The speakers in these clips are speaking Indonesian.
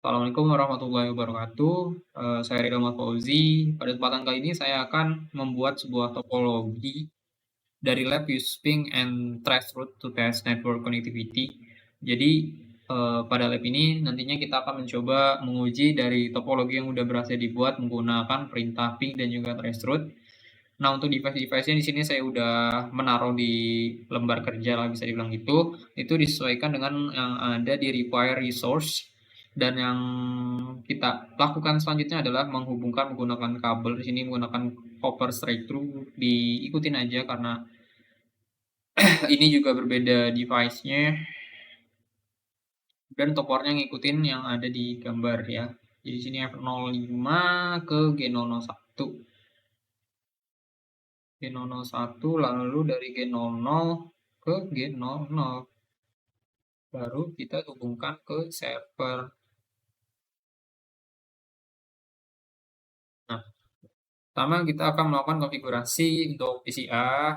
Assalamualaikum warahmatullahi wabarakatuh. Saya Ridho Ahmad Fauzi. Pada kesempatan kali ini saya akan membuat sebuah topologi dari lab using and traceroute to test network connectivity. Jadi pada lab ini nantinya kita akan mencoba menguji dari topologi yang sudah berhasil dibuat menggunakan perintah ping dan juga traceroute. Nah, untuk device-device-nya di sini saya udah menaruh di lembar kerja lah bisa dibilang gitu. Itu disesuaikan dengan yang ada di require resource dan yang kita lakukan selanjutnya adalah menghubungkan menggunakan kabel. Di sini menggunakan copper straight through. Diikutin aja karena ini juga berbeda device-nya dan topornya ngikutin yang ada di gambar ya. Jadi sini F05 ke G001. G001 lalu dari G00 ke G00 baru kita hubungkan ke server. Nah, pertama kita akan melakukan konfigurasi untuk PCA.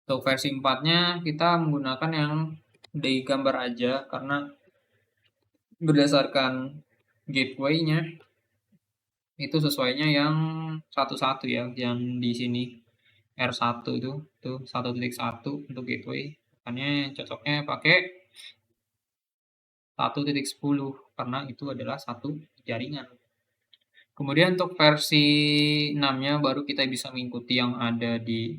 Untuk versi 4-nya kita menggunakan yang di gambar aja karena berdasarkan gateway-nya itu sesuainya yang satu-satu ya, yang di sini R1 itu tuh 1.1 untuk gateway. Makanya cocoknya pakai 1.10 karena itu adalah satu jaringan. Kemudian untuk versi 6-nya baru kita bisa mengikuti yang ada di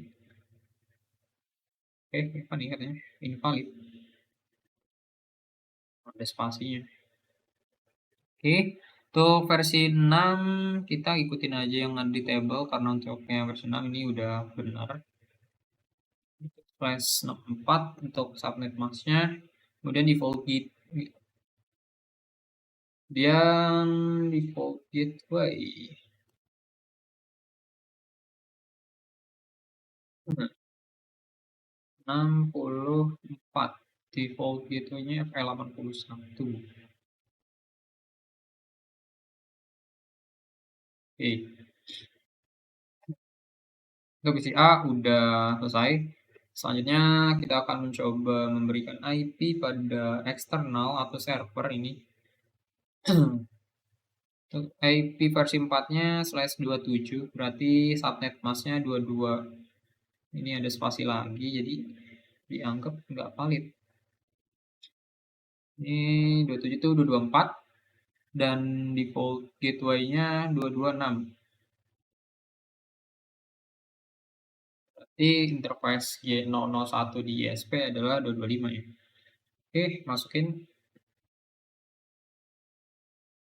kan ingat ya, invalid. Ada spasinya. Oke, untuk versi 6 kita ikutin aja yang ada di table karena untuknya versi 6 ini udah benar. Flash 64 untuk subnet masknya. Kemudian default gate dan default gateway. 64 default gateway-nya FL81. Oke, untuk PCA udah selesai. Selanjutnya kita akan mencoba memberikan IP pada eksternal atau server ini. Untuk IP versi 4-nya /27 berarti subnet masknya 22. Ini ada spasi lagi jadi dianggap nggak valid. Ini 27 itu 224 dan default gateway-nya 226. Berarti interface G001 di ISP adalah 225 ya. Oke, masukin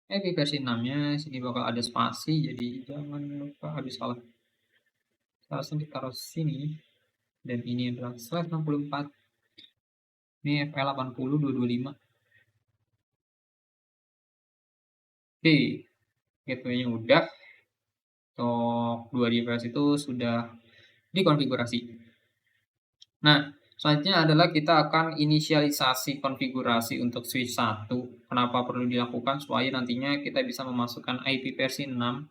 IP versi 6-nya. Sini bakal ada spasi, jadi jangan lupa habis salah. Langsung ditaruh sini. Dan ini adalah /64. Ini FL80 225. Oke, gateway-nya udah. Untuk dua device itu sudah dikonfigurasi. Nah, selanjutnya adalah kita akan inisialisasi konfigurasi untuk switch 1. Kenapa perlu dilakukan? Supaya nantinya kita bisa memasukkan IP versi 6.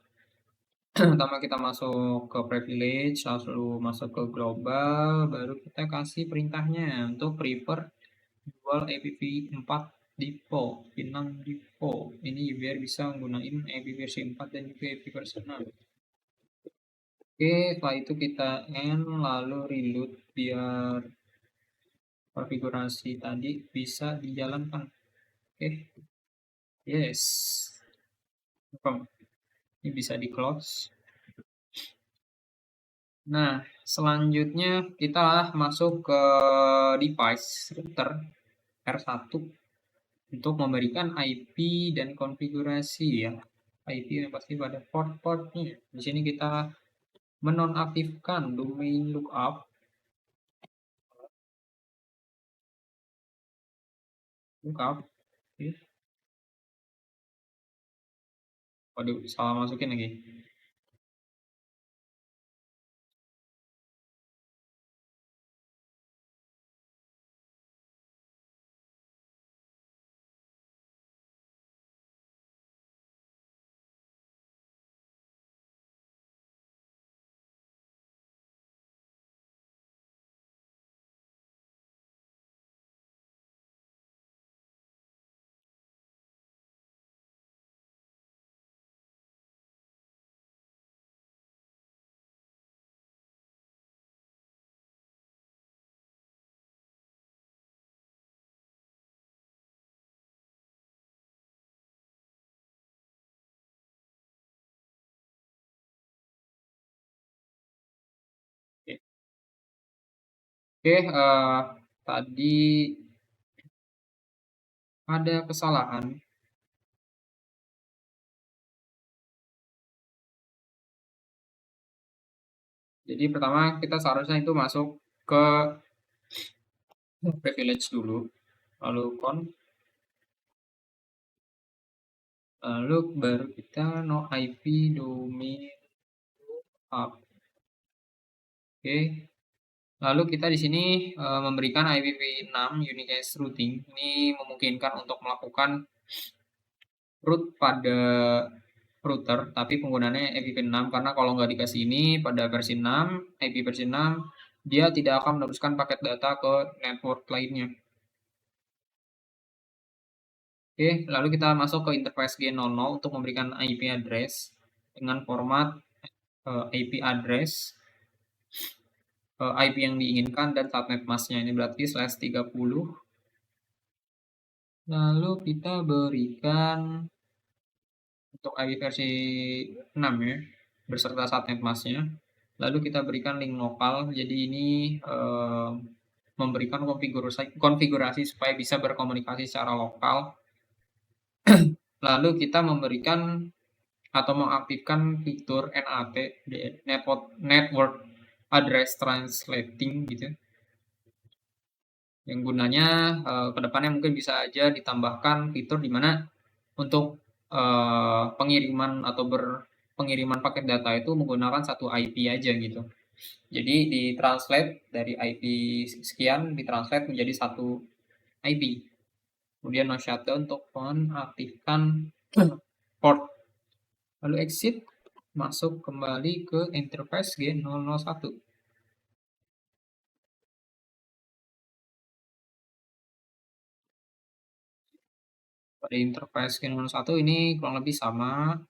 Pertama kita masuk ke privilege, lalu masuk ke global, baru kita kasih perintahnya untuk prefer dual IPv4 default, P6 default. Ini biar bisa menggunakan IP versi 4 dan juga IP versi 6. Oke, setelah itu kita end lalu reload biar konfigurasi tadi bisa dijalankan. Oke, yes. Ini bisa di close. Nah, selanjutnya kita masuk ke device router R1 untuk memberikan IP dan konfigurasi ya. IP yang pasti pada port-portnya. Di sini kita menonaktifkan domain lookup. Oke. Waduh, salah masukin lagi. Oke, tadi ada kesalahan. Jadi pertama kita seharusnya itu masuk ke privilege dulu, lalu lalu baru kita no IP domain up. Oke. Lalu kita di sini memberikan IPv6 unique as routing. Ini memungkinkan untuk melakukan root pada router, tapi penggunaannya IPv6 karena kalau nggak dikasih ini pada versi 6, IP versi 6, dia tidak akan meneruskan paket data ke network lainnya. Oke, lalu kita masuk ke interface G00 untuk memberikan IP address dengan format IP address, IP yang diinginkan dan subnet masknya. Ini berarti /30. Lalu kita berikan untuk IP versi 6 ya, beserta subnet masknya. Lalu kita berikan link lokal. Jadi ini memberikan konfigurasi supaya bisa berkomunikasi secara lokal. Lalu kita memberikan atau mengaktifkan fitur NAT, Network Address Translating gitu. Yang gunanya kedepannya mungkin bisa aja ditambahkan fitur di mana untuk pengiriman atau pengiriman paket data itu menggunakan satu IP aja gitu. Jadi ditranslate dari IP sekian ditranslate menjadi satu IP. Kemudian no shutdown untuk mengaktifkan port. Lalu exit, masuk kembali ke interface G001. Pada interface G001 ini kurang lebih sama.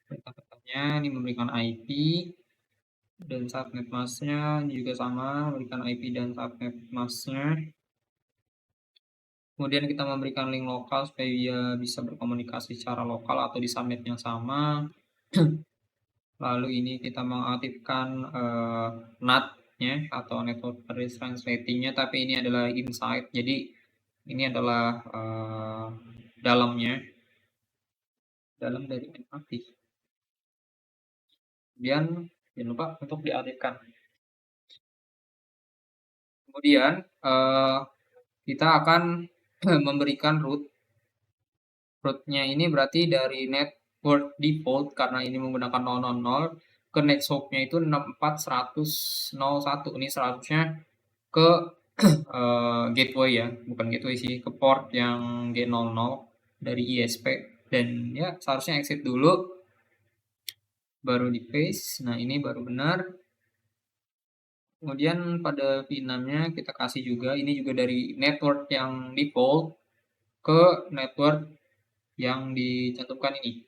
Perintah-perintahnya ini memberikan IP dan subnet masknya juga sama, memberikan IP dan subnet masknya. Kemudian kita memberikan link lokal supaya dia bisa berkomunikasi secara lokal atau di subnet yang sama. Lalu ini kita mengaktifkan NAT-nya atau Network Address Translating-nya, tapi ini adalah inside, jadi ini adalah dalamnya, dalam dari NAT. Kemudian jangan lupa untuk diaktifkan. Kemudian kita akan memberikan rootnya ini berarti dari network default karena ini menggunakan 000 ke next hop-nya itu 64.100.01. Ini seharusnya ke gateway ya, bukan gateway sih, ke port yang G00 dari ISP dan ya seharusnya exit dulu baru di paste. Nah, ini baru benar. Kemudian pada V6-nya kita kasih juga ini juga dari network yang default ke network yang dicantumkan ini.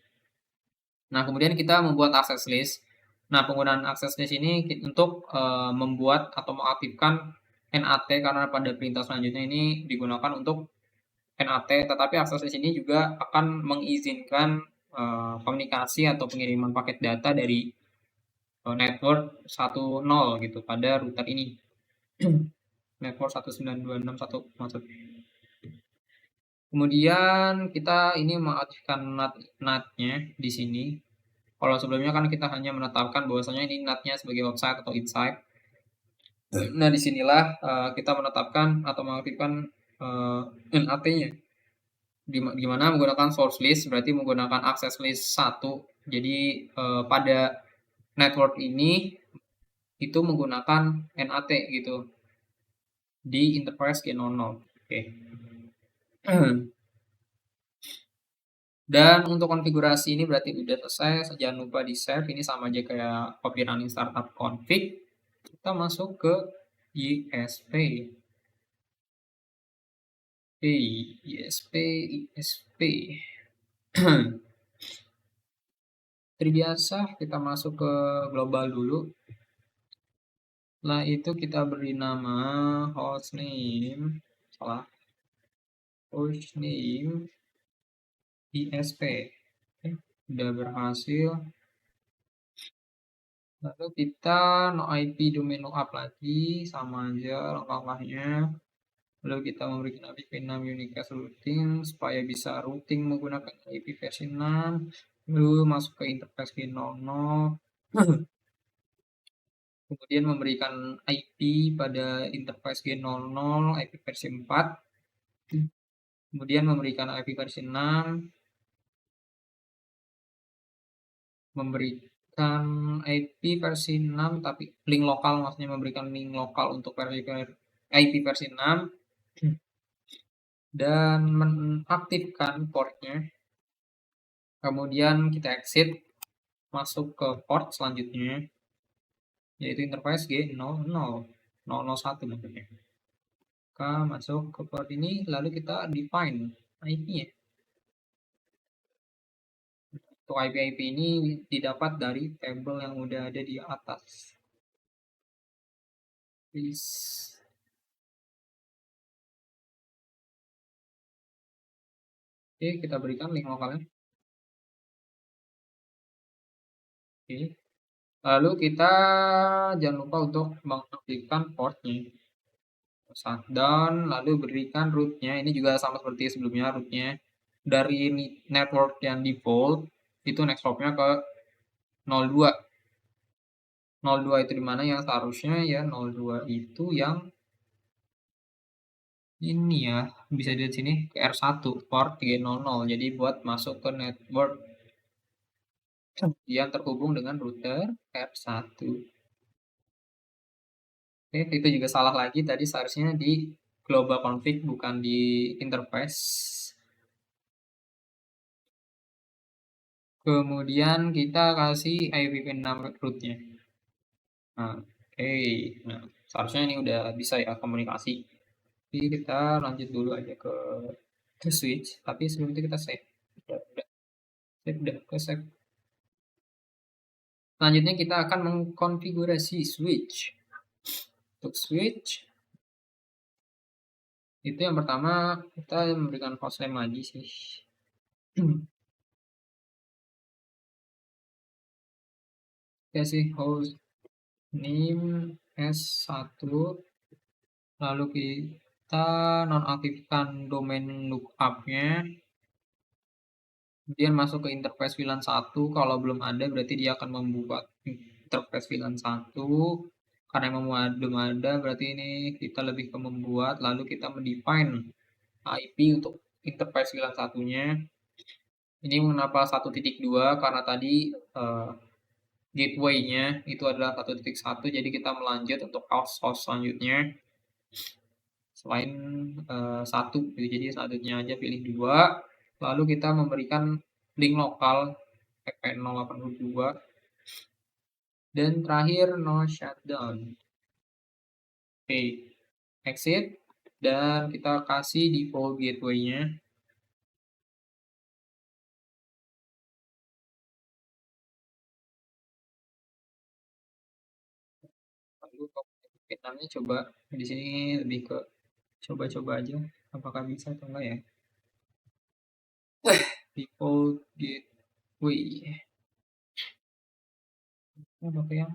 Nah, kemudian kita membuat access list. Nah, penggunaan access list ini untuk membuat atau mengaktifkan NAT karena pada perintah selanjutnya ini digunakan untuk NAT, tetapi access list ini juga akan mengizinkan komunikasi atau pengiriman paket data dari network 10 gitu pada router ini. Network 192.6.1 maksudnya. Kemudian kita ini mengaktifkan NAT-nya di sini. Kalau sebelumnya kan kita hanya menetapkan bahwasanya ini NAT-nya sebagai outside atau inside. Nah, disinilah kita menetapkan atau mengaktifkan NAT-nya. Di mana menggunakan source list berarti menggunakan access list 1. Jadi pada network ini itu menggunakan NAT gitu di interface G00. Oke. Dan untuk konfigurasi ini berarti udah selesai. Jangan lupa di save. Ini sama aja kayak copy running startup config. Kita masuk ke ISP. ISP. Seperti biasa kita masuk ke global dulu. Setelah itu kita beri nama hostname, hostname ISP. Oke, sudah berhasil. Lalu kita no IP domain lookup lagi, sama aja langkah-langkahnya. Lalu kita memberikan IP 6 unicast routing supaya bisa routing menggunakan IP versi 6. Lalu masuk ke interface G00. Kemudian memberikan IP pada interface G00, IP versi 4. Kemudian memberikan IP versi 6. Memberikan IP versi 6 tapi link lokal, maksudnya memberikan link lokal untuk versi IP versi 6 dan mengaktifkan portnya. Kemudian kita exit, masuk ke port selanjutnya yaitu interface G00, 001 maksudnya. Kita masuk ke port ini, lalu kita define IP-nya. Untuk IP ini didapat dari tabel yang udah ada di atas. Please. Oke, kita berikan link lokalnya. Oke. Lalu kita jangan lupa untuk mengaktifkan portnya. Shutdown, lalu berikan rootnya. Ini juga sama seperti sebelumnya, rootnya dari network yang default itu next hopnya ke 02. 02 itu dimana yang seharusnya ya 02 itu yang ini ya, bisa dilihat sini ke R1 port 300. Jadi buat masuk ke network yang terhubung dengan router R1. Oke, itu juga salah lagi, tadi seharusnya di global config bukan di interface. Kemudian kita kasih IPv6 rootnya. Nah, oke. Nah, seharusnya ini udah bisa ya komunikasi. Jadi kita lanjut dulu aja ke switch, tapi sebelum itu kita save. Udah ke save. Selanjutnya kita akan mengkonfigurasi switch. Untuk switch itu yang pertama kita memberikan hostname lagi sih. Kasih host name S1, lalu kita nonaktifkan domain lookupnya, kemudian masuk ke interface VLAN 1. Kalau belum ada berarti dia akan membuat interface VLAN 1. Karena belum ada berarti ini kita lebih ke membuat, lalu kita mendefine IP untuk interface VLAN 1-nya. Ini mengapa 1.2 karena tadi gateway-nya itu adalah 1.1, jadi kita melanjut untuk host selanjutnya selain 1, jadi selanjutnya aja pilih 2, lalu kita memberikan link lokal VPN 082 dan terakhir no shutdown. Oke, exit dan kita kasih default gateway-nya. Lalu VPN-nya coba di sini lebih ke coba-coba aja apakah bisa atau enggak ya. Default gateway. Pakai yang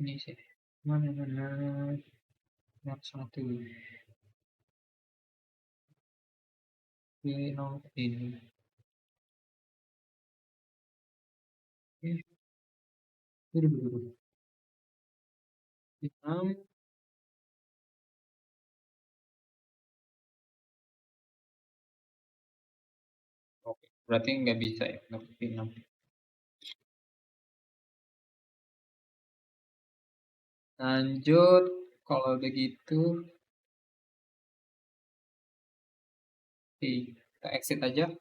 ini sih. Mana yang satu ini ini. Dulu. Oke, berarti nggak bisa ya untuk Vietnam. Lanjut, kalau begitu kita exit aja.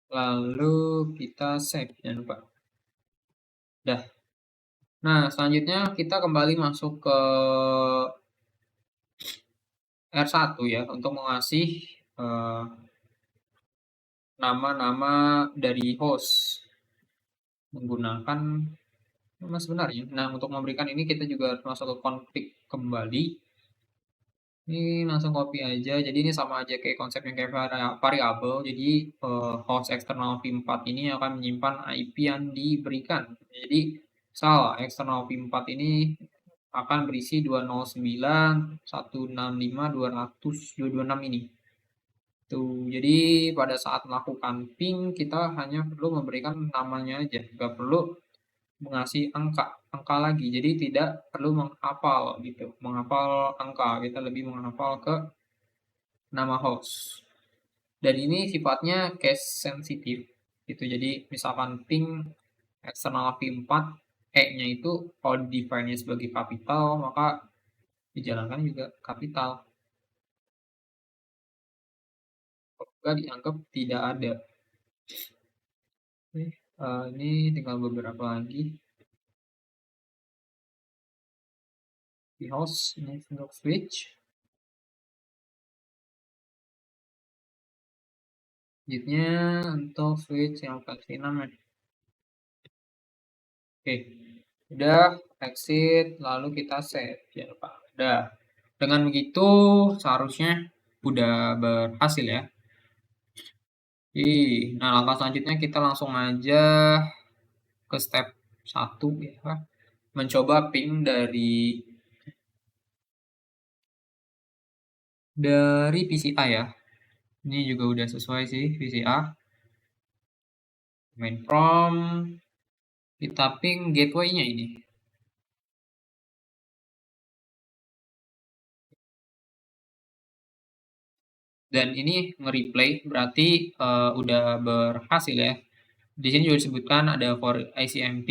Lalu kita save, jangan lupa. Dah. Nah, selanjutnya kita kembali masuk ke R1 ya untuk mengasih nama-nama dari host menggunakan nama sebenarnya. Nah, untuk memberikan ini kita juga harus masuk ke config kembali. Ini langsung copy aja. Jadi ini sama aja kayak konsepnya kayak variabel. Jadi host eksternal v4 ini akan menyimpan IP yang diberikan. Jadi salah, eksternal v4 ini akan berisi 209.165.200.226 ini. Tuh, jadi pada saat melakukan ping kita hanya perlu memberikan namanya aja, nggak perlu mengasih angka lagi. Jadi tidak perlu menghafal gitu, menghafal angka. Kita lebih menghafal ke nama host. Dan ini sifatnya case sensitif gitu. Jadi misalkan ping eksternal v4 E-nya itu kalau define-nya sebagai kapital, maka dijalankan juga kapital. Kalau enggak dianggap tidak ada. Oke, ini tinggal beberapa lagi. Di host ini untuk switch. Selanjutnya untuk switch yang versi 6 ya. Oke, udah exit lalu kita save ya Pak. Udah. Dengan begitu seharusnya udah berhasil ya. Nah langkah selanjutnya kita langsung aja ke step 1 ya. Mencoba ping dari PCA ya. Ini juga udah sesuai sih PCA. Main from kita ping gateway-nya ini. Dan ini nge-replay berarti udah berhasil ya. Di sini juga disebutkan ada for ICMP.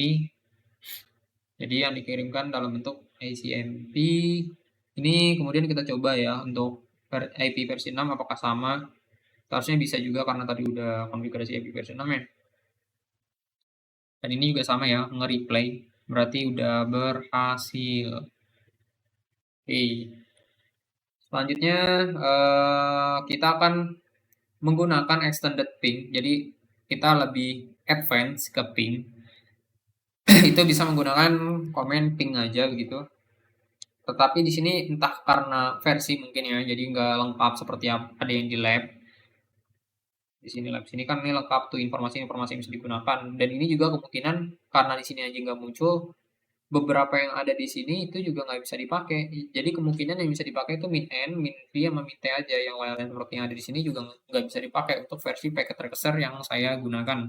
Jadi yang dikirimkan dalam bentuk ICMP. Ini kemudian kita coba ya untuk IP versi 6 apakah sama. Seharusnya bisa juga karena tadi udah konfigurasi IP versi 6 ya. Dan ini juga sama ya, nge-replay. Berarti udah berhasil. Oke. Selanjutnya kita akan menggunakan extended ping. Jadi kita lebih advance ke ping. Itu bisa menggunakan komen ping aja begitu. Tetapi di sini entah karena versi mungkin ya, jadi nggak lengkap seperti ada yang di lab. Di sini lab sini kan ini lengkap tuh informasi-informasi yang bisa digunakan. Dan ini juga kemungkinan karena di sini aja nggak muncul, beberapa yang ada di sini itu juga nggak bisa dipakai. Jadi kemungkinan yang bisa dipakai itu min n, min v, sama min t aja. Yang lain-lain seperti yang ada di sini juga nggak bisa dipakai untuk versi packet tracer yang saya gunakan.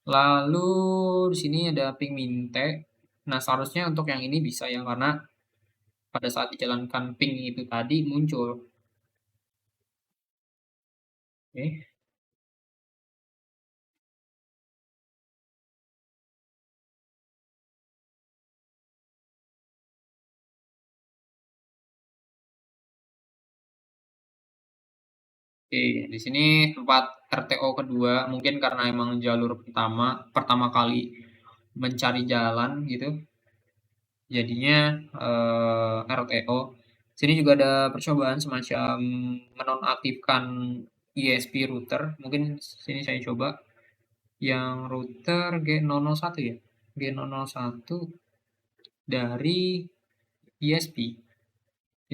Lalu di sini ada ping minte. Nah, seharusnya untuk yang ini bisa ya karena pada saat dijalankan ping itu tadi muncul. Oke. Oke, di sini tempat RTO kedua mungkin karena emang jalur pertama kali mencari jalan gitu. Jadinya RTO. Sini juga ada percobaan semacam menonaktifkan ISP router. Mungkin sini saya coba yang router G001 ya. G001 dari ISP.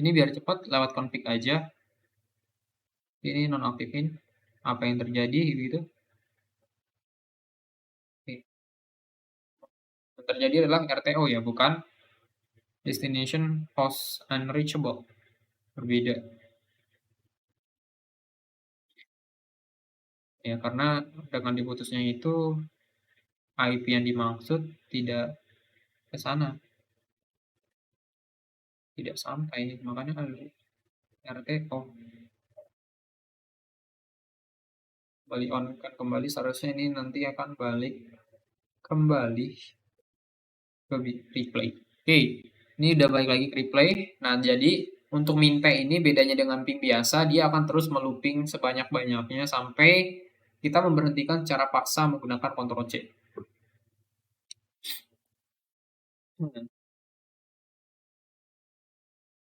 Ini biar cepat lewat config aja. Ini nonaktifin apa yang terjadi gitu. Oke. Yang terjadi adalah RTO ya, bukan destination host unreachable. Berbeda. Ya, karena dengan diputusnya itu IP yang dimaksud tidak ke sana, tidak sampai. Makanya RTO kembali on kan kembali seharusnya ini nanti akan balik kembali ke replay. Oke, ini udah balik lagi ke replay. Nah, jadi untuk min P ini bedanya dengan ping biasa, dia akan terus melooping sebanyak-banyaknya sampai kita memberhentikan secara paksa menggunakan Ctrl C.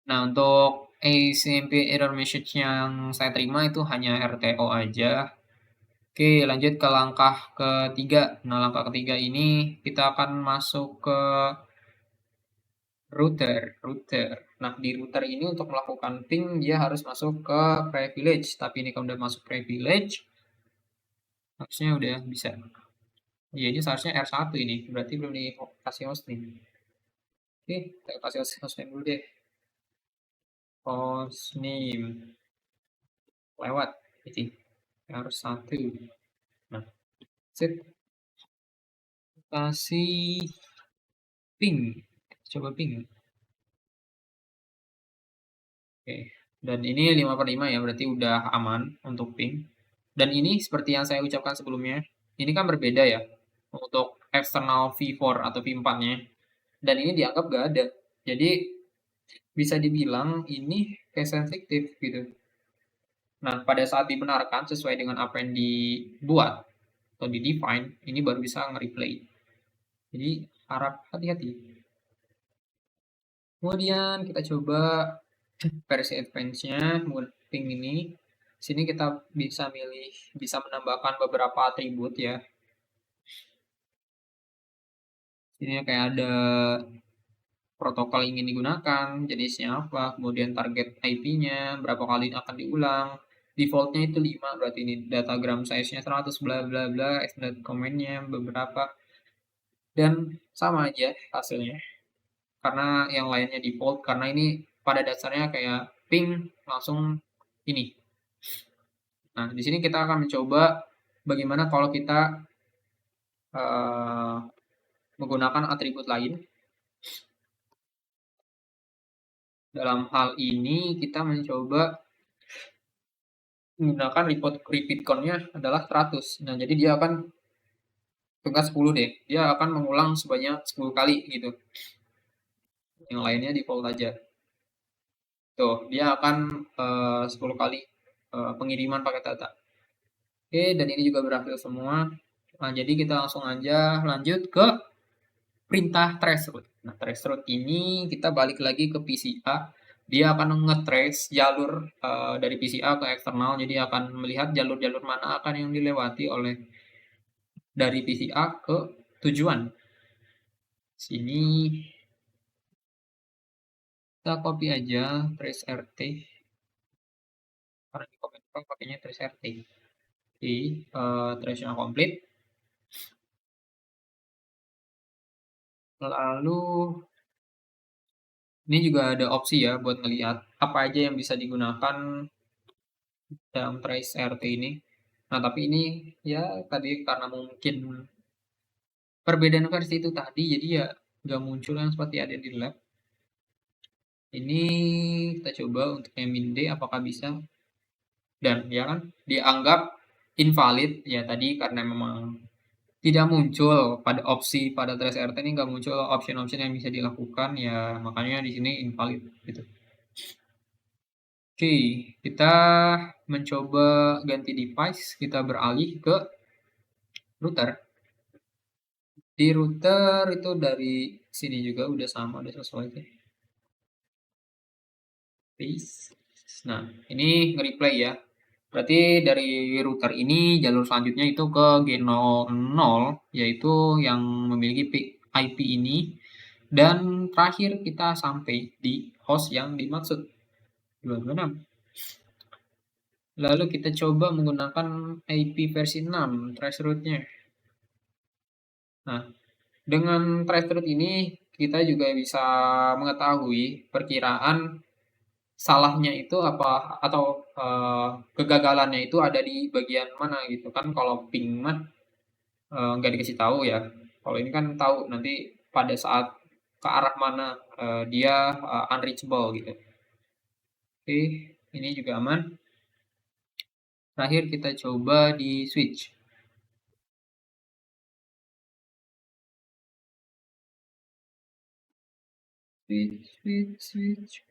Nah, untuk ACMP error message yang saya terima itu hanya RTO aja. Oke, lanjut ke langkah ketiga. Nah, langkah ketiga ini kita akan masuk ke router. Nah, di router ini untuk melakukan ping dia harus masuk ke privilege, tapi ini kalau udah masuk privilege harusnya udah bisa. Ya, ini seharusnya R1 ini, berarti belum dikasih hostname. Oke, kita kasih hostname dulu deh. Hostname lewat, jadi R1. Nah, sip. Kasih ping, coba ping. Oke, dan ini 5/5 ya, berarti udah aman untuk ping. Dan ini seperti yang saya ucapkan sebelumnya, ini kan berbeda ya untuk eksternal V4 atau V4-nya. Dan ini dianggap nggak ada. Jadi bisa dibilang ini case sensitif gitu. Nah, pada saat dibenarkan sesuai dengan apa yang dibuat atau di-define, ini baru bisa nge-replay. Jadi harap hati-hati. Kemudian kita coba versi advance-nya, ping ini. Sini kita bisa milih, bisa menambahkan beberapa atribut ya. Ini kayak ada protokol yang ingin digunakan, jenisnya apa, kemudian target IP-nya, berapa kali akan diulang. Default-nya itu 5, berarti ini datagram size-nya 100, bla bla bla, extended comment-nya beberapa. Dan sama aja hasilnya. Karena yang lainnya default, karena ini pada dasarnya kayak ping langsung ini. Nah, di sini kita akan mencoba bagaimana kalau kita uh, menggunakan atribut lain. Dalam hal ini kita mencoba menggunakan repeat count-nya adalah 100. Nah, jadi dia akan bukan 10 deh. Dia akan mengulang sebanyak 10 kali gitu. Yang lainnya default aja. Tuh, dia akan 10 kali pengiriman paket data. Oke, dan ini juga berhasil semua. Nah, jadi kita langsung aja lanjut ke perintah traceroute. Nah, traceroute ini kita balik lagi ke PCA. Dia akan nge-trace jalur dari PCA ke eksternal. Jadi akan melihat jalur-jalur mana akan yang dilewati oleh dari PCA ke tujuan. Sini kita copy aja trace RT. Karena di comment pakainya trace RT. Oke, trace yang complete. Lalu ini juga ada opsi ya buat ngelihat apa aja yang bisa digunakan dalam trace RT ini. Nah, tapi ini ya tadi karena mungkin perbedaan versi itu tadi, jadi ya nggak muncul yang seperti ada di lab. Ini kita coba untuk yang min D apakah bisa. Dan ya kan dianggap invalid ya tadi karena memang tidak muncul pada opsi pada trace RT ini nggak muncul option-option yang bisa dilakukan ya makanya di sini invalid gitu. Oke, kita mencoba ganti device, kita beralih ke router. Di router itu dari sini juga udah sama, udah sesuai sih. Paste. Nah, ini nge-replay ya. Berarti dari router ini jalur selanjutnya itu ke G00 yaitu yang memiliki IP ini dan terakhir kita sampai di host yang dimaksud 226. Lalu kita coba menggunakan IP versi 6 traceroute-nya. Nah, dengan traceroute ini kita juga bisa mengetahui perkiraan salahnya itu apa atau kegagalannya itu ada di bagian mana gitu kan. Kalau ping mah nggak dikasih tahu ya. Kalau ini kan tahu nanti pada saat ke arah mana dia unreachable gitu. Oke, ini juga aman. Terakhir kita coba di switch. Switch.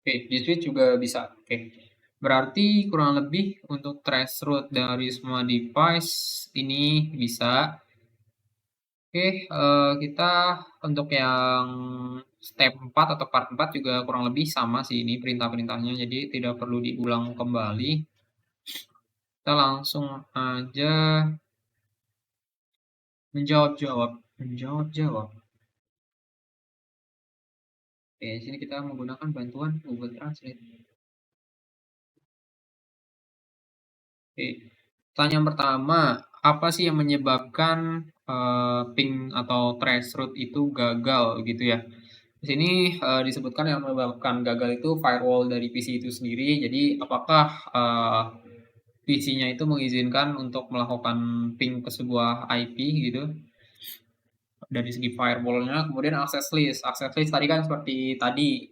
Oke, di switch juga bisa. Oke. Berarti kurang lebih untuk traceroute dari semua device ini bisa. Oke, kita untuk yang step 4 atau part 4 juga kurang lebih sama sih ini perintah-perintahnya, jadi tidak perlu diulang kembali. Kita langsung aja Menjawab-jawab. Menjawab-jawab. Oke, di sini kita menggunakan bantuan Google Translate. Oke, pertanyaan pertama, apa sih yang menyebabkan ping atau traceroute itu gagal gitu ya? Di sini disebutkan yang menyebabkan gagal itu firewall dari PC itu sendiri. Jadi apakah PC-nya itu mengizinkan untuk melakukan ping ke sebuah IP gitu dari segi firewall-nya. Kemudian access list. Access list tadi kan seperti tadi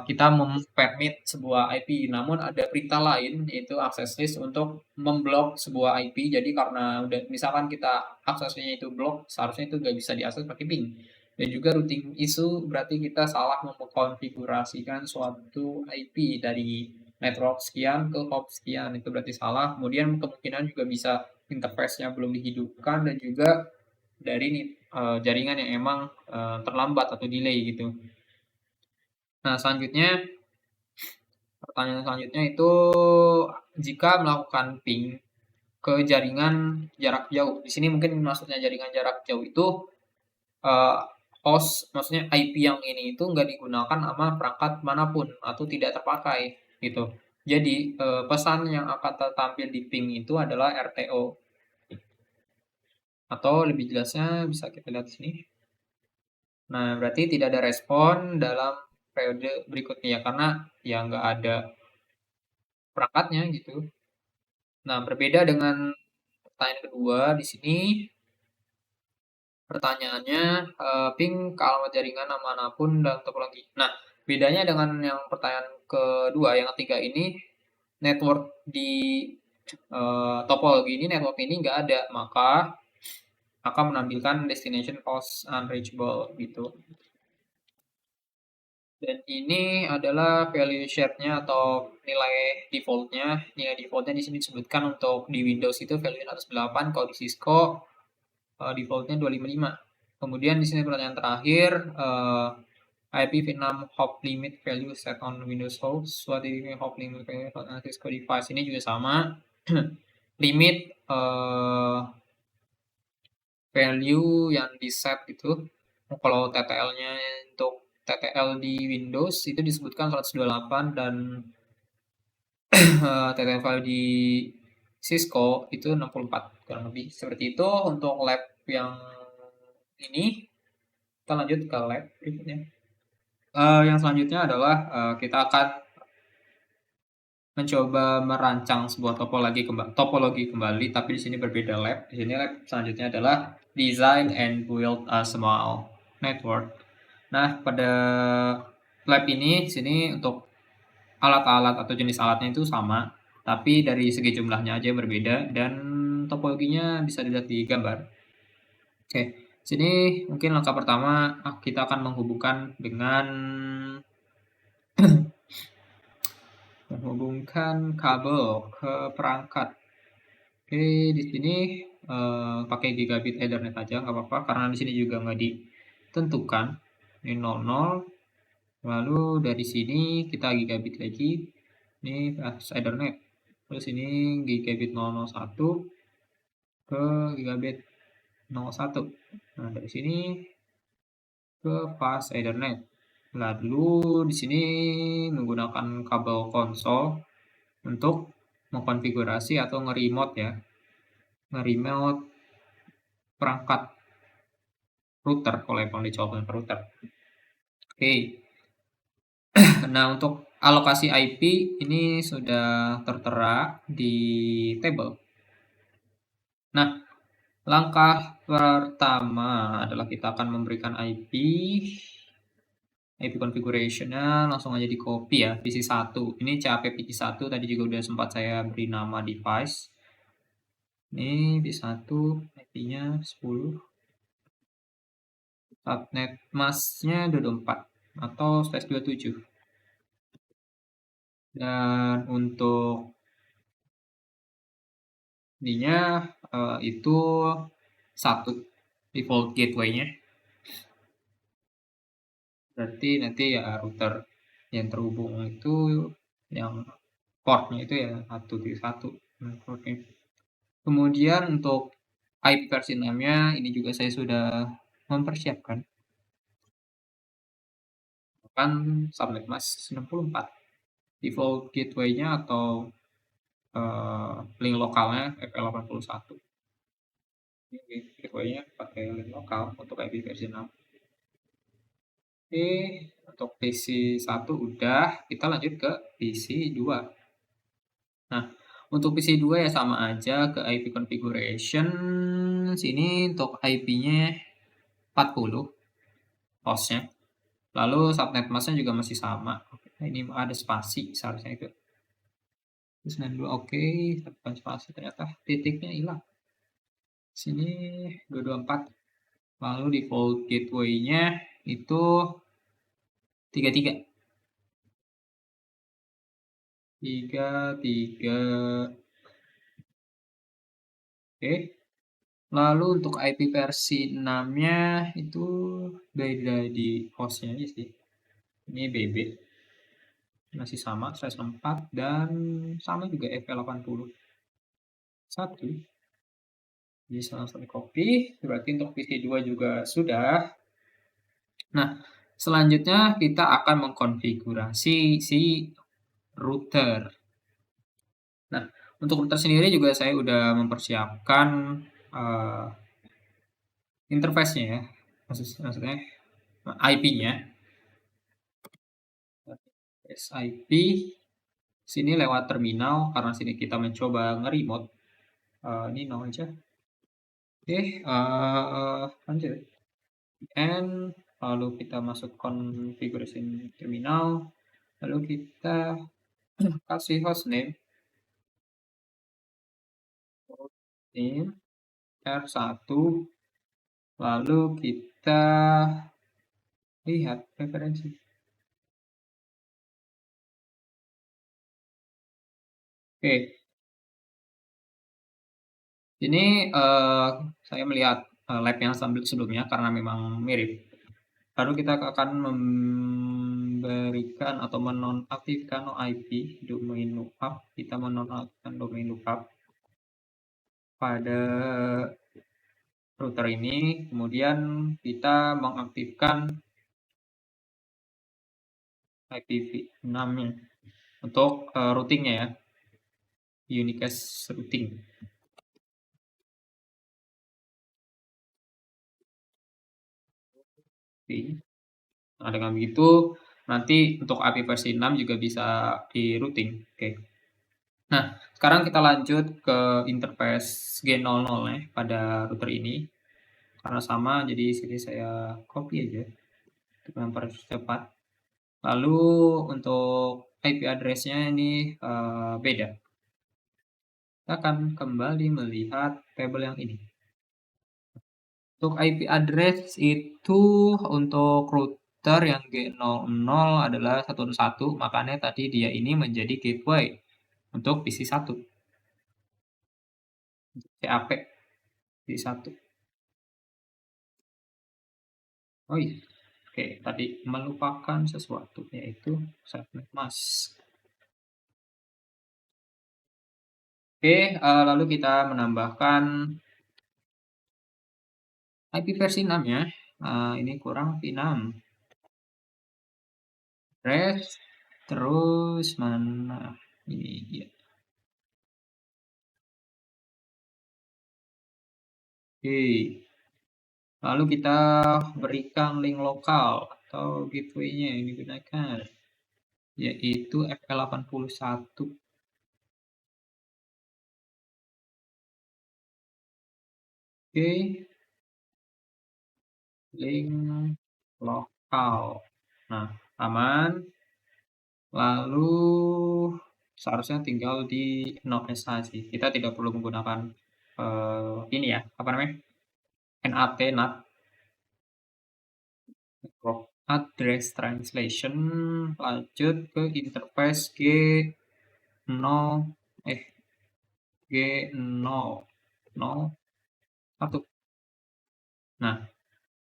kita mempermit sebuah IP, namun ada perintah lain yaitu access list untuk memblok sebuah IP. Jadi karena udah misalkan kita aksesnya itu blok, seharusnya itu nggak bisa diakses pakai ping. Dan juga routing issue berarti kita salah mengkonfigurasikan suatu IP dari network sekian ke hop sekian, itu berarti salah. Kemudian kemungkinan juga bisa interface-nya belum dihidupkan dan juga dari jaringan yang emang terlambat atau delay gitu. Nah, selanjutnya pertanyaan selanjutnya itu jika melakukan ping ke jaringan jarak jauh. Di sini mungkin maksudnya jaringan jarak jauh itu eh, host, maksudnya IP yang ini itu nggak digunakan sama perangkat manapun atau tidak terpakai gitu. Jadi pesan yang akan tertampil di ping itu adalah RTO atau lebih jelasnya bisa kita lihat di sini. Nah, berarti tidak ada respon dalam periode berikutnya ya karena ya nggak ada perangkatnya gitu. Nah, berbeda dengan pertanyaan kedua di sini pertanyaannya ping ke alamat jaringan manapun dalam topologi. Nah, bedanya dengan yang pertanyaan kedua, yang ketiga ini network di topologi ini network ini nggak ada, maka akan menampilkan destination host unreachable gitu. Dan ini adalah value share-nya atau nilai default-nya. Nilai default-nya di sini disebutkan untuk di Windows itu value 108, kalau di Cisco default-nya 255. Kemudian di sini pertanyaan terakhir, IPv6 hop limit value set on Windows host. What is the hop limit value on Cisco device? Ini juga sama. Limit value yang di set gitu. Kalau TTL-nya untuk TTL di Windows itu disebutkan 128 dan TTL value di Cisco itu 64 kurang lebih. Seperti itu untuk lab yang ini. Kita lanjut ke lab berikutnya. Yang selanjutnya adalah kita akan mencoba merancang sebuah topologi kembali, tapi di sini berbeda lab. Di sini lab selanjutnya adalah design and build a small network. Nah, pada lab ini di sini untuk alat-alat atau jenis alatnya itu sama, tapi dari segi jumlahnya aja yang berbeda dan topologinya bisa dilihat di gambar. Oke, sini mungkin langkah pertama kita akan menghubungkan dengan kabel ke perangkat. Oke, di sini pakai gigabit Ethernet aja nggak apa-apa karena di sini juga nggak ditentukan. Ini 00. Lalu dari sini kita gigabit lagi. Ini Ethernet. Terus ini gigabit 001 ke gigabit 01. Nah, dari sini ke fast Ethernet. Lalu di sini menggunakan kabel konsol untuk mengkonfigurasi atau nge-remote ya. Nge-remote perangkat router kalau yang dicoba router. Oke. Nah, untuk alokasi IP ini sudah tertera di tabel. Nah, langkah pertama adalah kita akan memberikan IP configuration-nya langsung aja di copy ya, PC1. Ini CAP PC1 tadi juga udah sempat saya beri nama device. Ini PC1 IP-nya 10. Subnet masknya 24 atau slash 27. Dan untuk ininya itu 1 default gateway-nya. Berarti nanti ya router yang terhubung itu yang port-nya itu ya 1.1 portnya. Kemudian untuk IP versi 6-nya ini juga saya sudah mempersiapkan. Kan subnet mask 64. Default gateway-nya atau link lokalnya FL81. Ini gateway-nya pakai link lokal untuk IP versi 6. Oke, untuk PC 1 udah, kita lanjut ke PC 2. Nah, untuk PC 2 ya sama aja ke IP configuration. Sini untuk IP-nya 40 hostnya. Lalu subnet mask-nya juga masih sama. Nah, ini ada spasi seharusnya itu. 92 oke, bukan spasi ternyata titiknya hilang. Sini 224. Lalu default gateway-nya itu 33. 33. Oke. Lalu untuk IP versi 6-nya itu beda di hostnya aja sih. Ini BB. Masih sama, 164 dan sama juga FL80. 1. Jadi langsung di copy. Berarti untuk PC 2 juga sudah. Nah, selanjutnya kita akan mengkonfigurasi si router. Nah, untuk router sendiri juga saya udah mempersiapkan interface-nya ya. Maksudnya IP-nya. IP sini lewat terminal karena sini kita mencoba nge-remote. Ini no aja. Oke, lanjut. And lalu kita masuk configuration terminal. Lalu kita kasih hostname R1. Lalu kita lihat preferensi. Oke. Ini saya melihat lab yang sebelumnya karena memang mirip. Lalu kita akan memberikan atau menonaktifkan IP domain lookup. Kita menonaktifkan domain lookup pada router ini. Kemudian kita mengaktifkan IPv6-nya untuk routingnya ya. Unicast routing. Oke. Nah, dengan begitu nanti untuk IP versi 6 juga bisa di routing. Oke. Nah, sekarang kita lanjut ke interface G00 ya pada router ini. Karena sama, jadi sini saya copy aja untuk mempercepat. Lalu untuk IP address-nya ini beda. Kita akan kembali melihat tabel yang ini. Untuk IP address itu untuk router yang G00 adalah 111, makanya tadi dia ini menjadi gateway untuk PC 1. CAP PC 1. Oh iya, oke, tadi melupakan sesuatu yaitu subnet mask. Oke, lalu kita menambahkan IP versi 6 ya. Ini kurang V6. Refresh. Terus mana? Ini dia. Oke. Lalu kita berikan link lokal atau gateway-nya yang digunakan, yaitu FL81. Oke. Link lokal. Nah, aman. Lalu seharusnya tinggal di node SH sih. Kita tidak perlu menggunakan ini ya, apa namanya? NAT, NAT. Address translation. Lanjut ke interface G0 G001. Nah,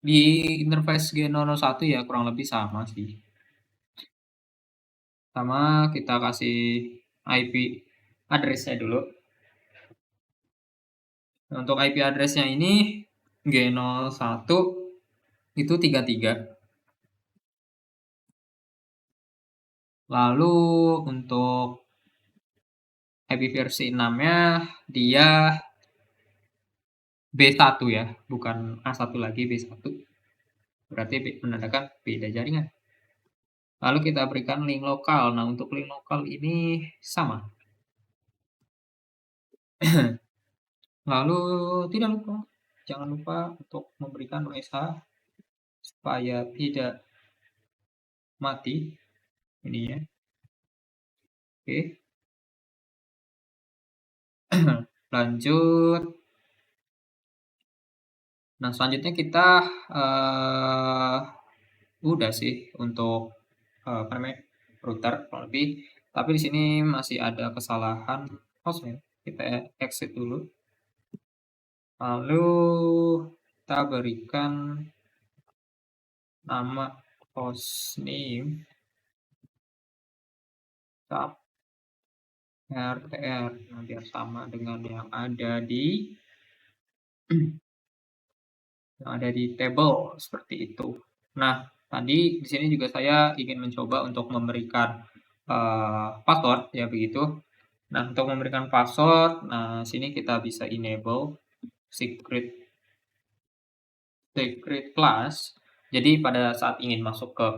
di interface G001 ya kurang lebih sama sih. Sama kita kasih IP address-nya dulu. Nah, untuk IP address-nya ini G01 itu 33. Lalu untuk IP versi 6-nya dia B1 ya, bukan A1 lagi, B1. Berarti menandakan beda jaringan. Lalu kita berikan link lokal. Nah, untuk link lokal ini sama. Lalu tidak lupa, jangan lupa untuk memberikan OSH supaya tidak mati ininya. Oke. Lanjut. Nah, selanjutnya kita udah sih untuk apa namanya router kurang lebih. Tapi di sini masih ada kesalahan hostname. Kita exit dulu. Lalu kita berikan nama hostname tab RTR. Nah, biar sama dengan yang ada di table seperti itu. Nah, tadi di sini juga saya ingin mencoba untuk memberikan password ya begitu. Nah, untuk memberikan password, nah sini kita bisa enable secret class. Jadi pada saat ingin masuk ke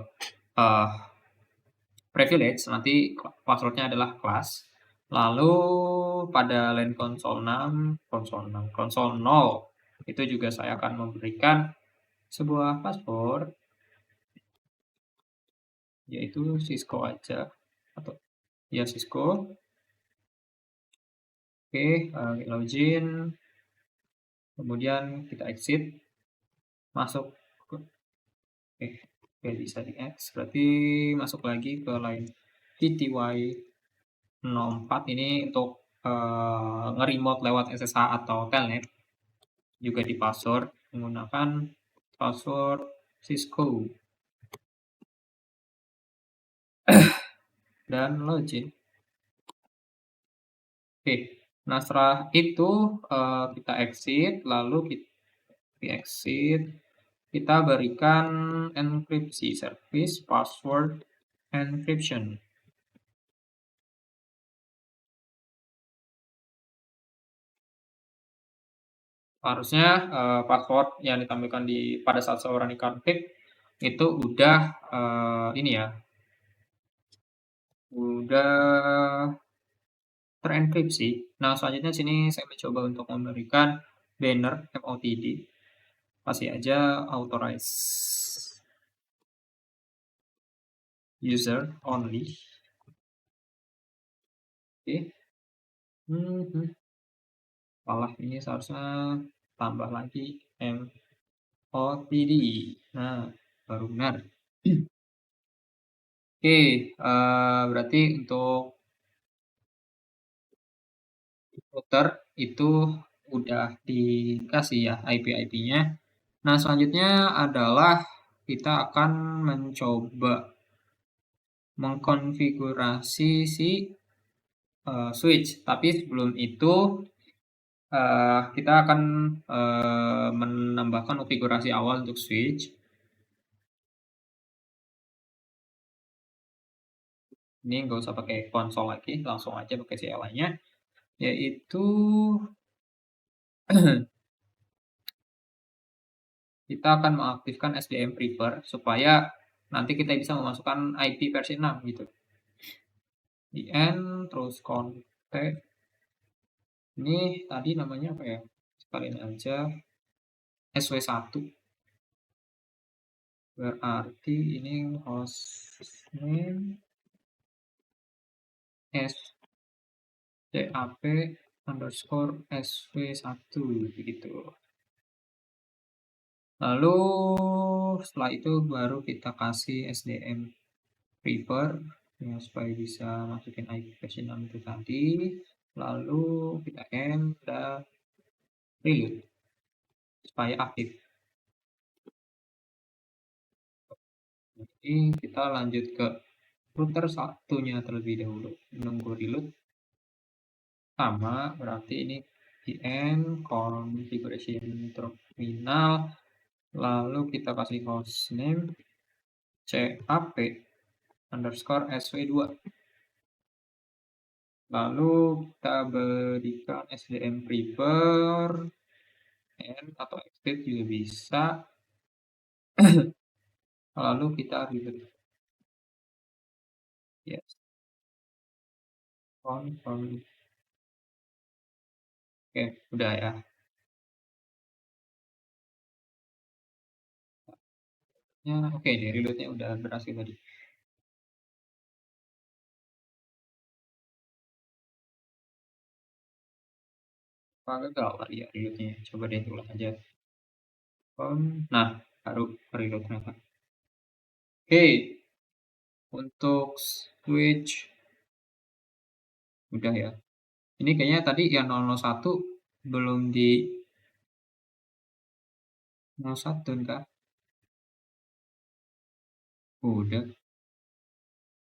uh, privilege nanti passwordnya adalah class. Lalu pada line console 0 itu juga saya akan memberikan sebuah password yaitu Cisco aja atau ya Cisco. Oke, login, kemudian kita exit, masuk ke oke bisa di X, berarti masuk lagi ke line PTY 04 ini untuk nge-remote lewat SSH atau telnet, juga di password menggunakan password Cisco dan login. Oke, nah setelah itu kita exit, lalu kita exit, kita berikan enkripsi service password encryption. Harusnya password yang ditampilkan pada saat seorang dikonfig itu udah ini ya, udah terenkripsi. Nah, selanjutnya sini saya mencoba untuk memberikan banner MOTD. Kasih aja authorize user only. Oke. Salah, ini seharusnya tambah lagi MOTD. Nah, baru benar. Oke, berarti untuk router itu udah dikasih ya IP-IP-nya. Nah, selanjutnya adalah kita akan mencoba mengkonfigurasi si switch. Tapi sebelum itu kita akan menambahkan konfigurasi awal untuk switch. Ini nggak usah pakai konsol lagi, langsung aja pakai CLI-nya, yaitu kita akan mengaktifkan SDM Prefer supaya nanti kita bisa memasukkan IP versi 6 gitu. IN terus konfig. Ini tadi namanya apa ya? Sekalian aja SW1. Berarti ini hostname SDAP underscore SW1 begitu. Lalu setelah itu baru kita kasih SDM Prefer ya, supaya bisa masukin IP versi 6 itu tadi. Lalu kita end dan reload supaya aktif. Jadi kita lanjut ke router satunya terlebih dahulu, menunggu reload. Sama berarti ini in configuration terminal, lalu kita kasih hostname cap underscore sw2, lalu kita berikan sdm prepare atau exit juga bisa, lalu kita reboot. Yes, confirm. Oke, udah ya. Ya, oke, nih reloadnya udah berhasil tadi. Apa gagal kali ya reloadnya? Coba deh ulang aja. Nah, baru reload ternyata. Oke, untuk switch udah ya. Ini kayaknya tadi yang 001 belum di 01 kah? Udah.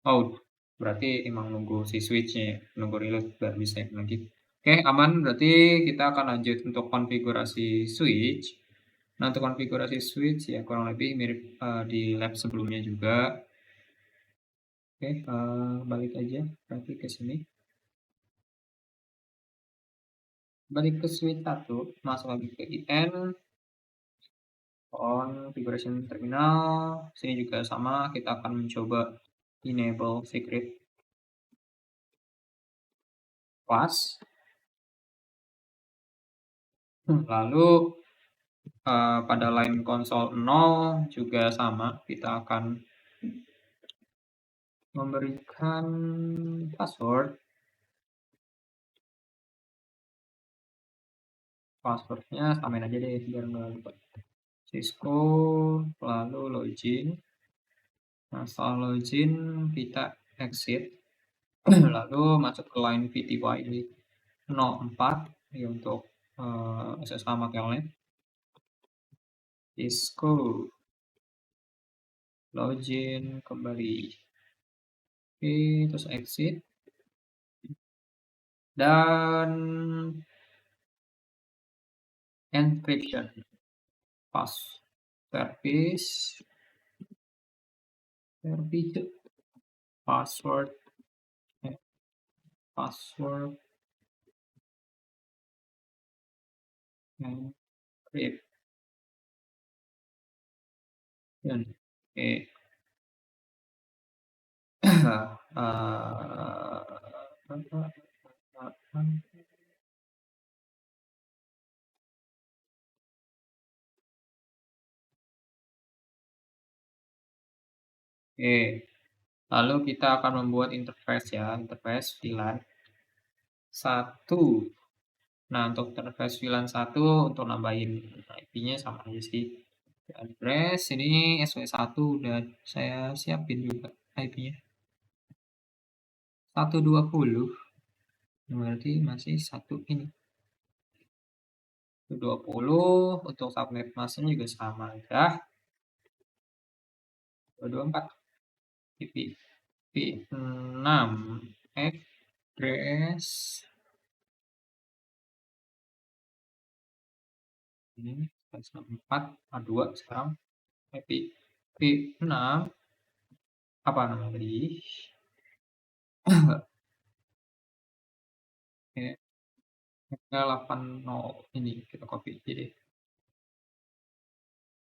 Oh, berarti emang nunggu si switchnya ya, nunggu reload baru bisa lagi. Oke, aman. Berarti kita akan lanjut untuk konfigurasi switch. Nah, untuk konfigurasi switch ya kurang lebih mirip di lab sebelumnya juga. Oke, balik aja berarti ke sini. Balik ke switch 1, masuk lagi ke IN, configuration terminal. Sini juga sama, kita akan mencoba enable secret class. Lalu pada line console 0 juga sama, kita akan memberikan password. Passwordnya samain aja deh biar nggak lupa. Cisco, lalu login. Nah, setelah login kita exit, lalu masuk ke line VTY ini 04 ya untuk SSH materialnya. Cisco, login kembali. Oke, terus exit. Dan encryption. Pass. Service. Password. Password. Encrypt. Oke. Oke, lalu kita akan membuat interface ya, interface VLAN 1. Nah, untuk interface VLAN 1 untuk nambahin IP-nya sama aja sih. Address ini SW1 udah saya siapin juga IP-nya. 120 berarti masih satu ini. 120 untuk subnet masknya juga sama ya. 224 IP. IP6 address ini 4 A2 sekarang IP IP6 apa namanya tadi? Oke, 80 ini kita copy jadi